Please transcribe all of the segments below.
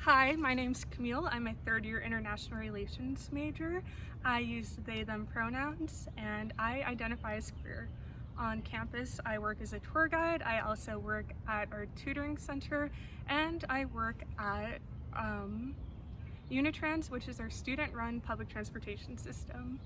Hi, my name's Camille. I'm a third-year international relations major. I use they/them pronouns, and I identify as queer. On campus, I work as a tour guide. I also work at our tutoring center, and I work at Unitrans, which is our student-run public transportation system.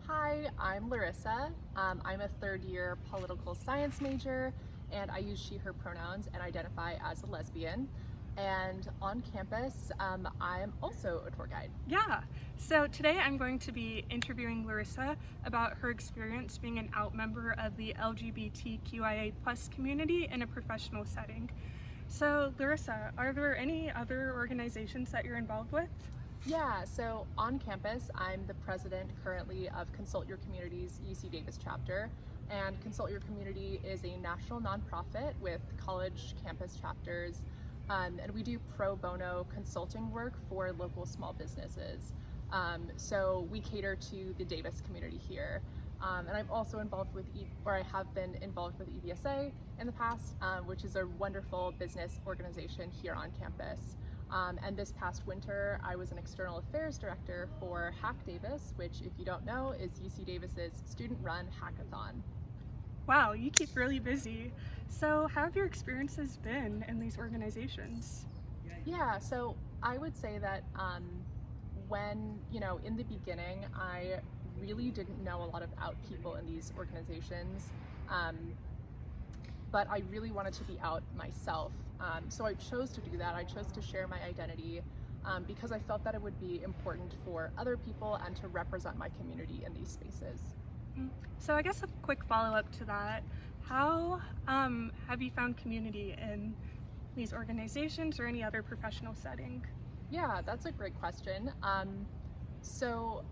Hi, I'm Larissa. I'm a third-year political science major, and I use she/her pronouns and identify as a lesbian. And on campus, I'm also a tour guide. Yeah, so today I'm going to be interviewing Larissa about her experience being an out member of the LGBTQIA+ community in a professional setting. So Larissa, are there any other organizations that you're involved with? Yeah, so on campus, I'm the president currently of Consult Your Community's UC Davis chapter. And Consult Your Community is a national nonprofit with college campus chapters. And we do pro bono consulting work for local small businesses. So we cater to the Davis community here. And I'm also involved with, I have been involved with EBSA in the past, which is a wonderful business organization here on campus. And this past winter, I was an external affairs director for Hack Davis, which, if you don't know, is UC Davis's student-run hackathon. Wow, you keep really busy. So how have your experiences been in these organizations? Yeah, so I would say that when, in the beginning, I really didn't know a lot of out people in these organizations, but I really wanted to be out myself. So I chose to do that. I chose to share my identity because I felt that it would be important for other people and to represent my community in these spaces. So I guess a quick follow-up to that, how have you found community in these organizations or any other professional setting? Yeah, that's a great question. So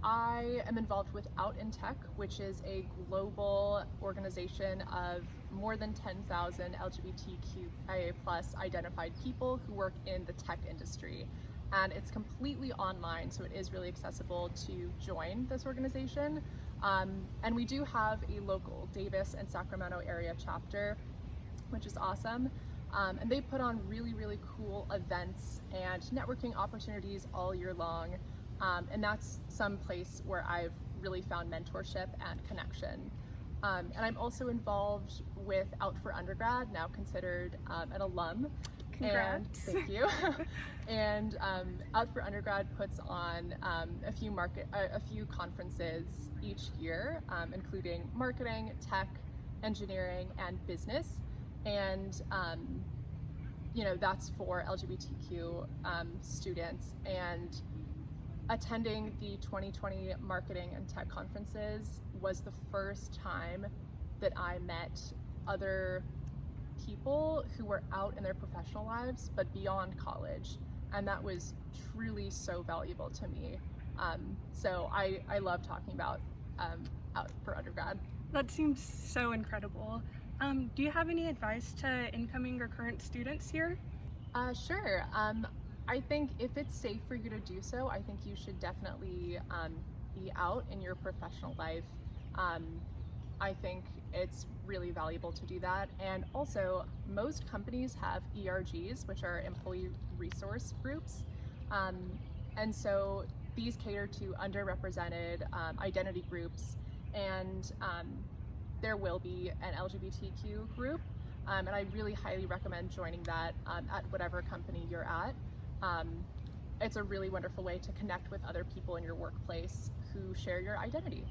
I am involved with Out in Tech, which is a global organization of more than 10,000 LGBTQIA+ identified people who work in the tech industry. And it's completely online, so it is really accessible to join this organization. And we do have a local Davis and Sacramento area chapter, which is awesome. And they put on really, really cool events and networking opportunities all year long. And that's some place where I've really found mentorship and connection. And I'm also involved with Out for Undergrad, now considered an alum. Congrats. And thank you. And Out for Undergrad puts on a few conferences each year, including marketing, tech, engineering, and business. And that's for LGBTQ students. And attending the 2020 marketing and tech conferences was the first time that I met other people who were out in their professional lives but beyond college, and that was truly so valuable to me. So I love talking about Out for Undergrad. That seems so incredible. Do you have any advice to incoming or current students here? Sure. I think if it's safe for you to do so, I think you should definitely be out in your professional life. I think it's really valuable to do that. And also, most companies have ERGs, which are employee resource groups. And so these cater to underrepresented identity groups, and there will be an LGBTQ group. And I really highly recommend joining that at whatever company you're at. It's a really wonderful way to connect with other people in your workplace who share your identity.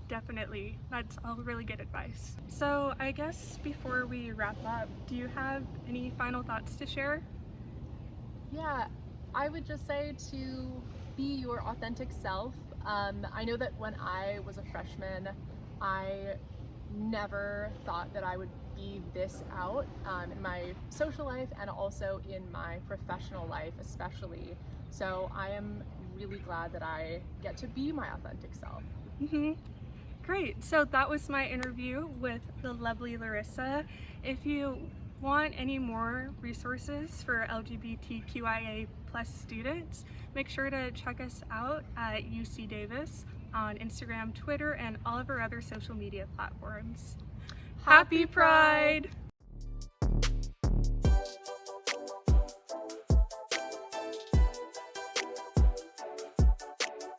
Definitely, that's all really good advice. So I guess before we wrap up, do you have any final thoughts to share? Yeah, I would just say to be your authentic self. I know that when I was a freshman, I never thought that I would be this out in my social life and also in my professional life especially. So I am really glad that I get to be my authentic self. Great, so that was my interview with the lovely Larissa. If you want any more resources for LGBTQIA+ students, make sure to check us out at UC Davis on Instagram, Twitter, and all of our other social media platforms. Happy Pride!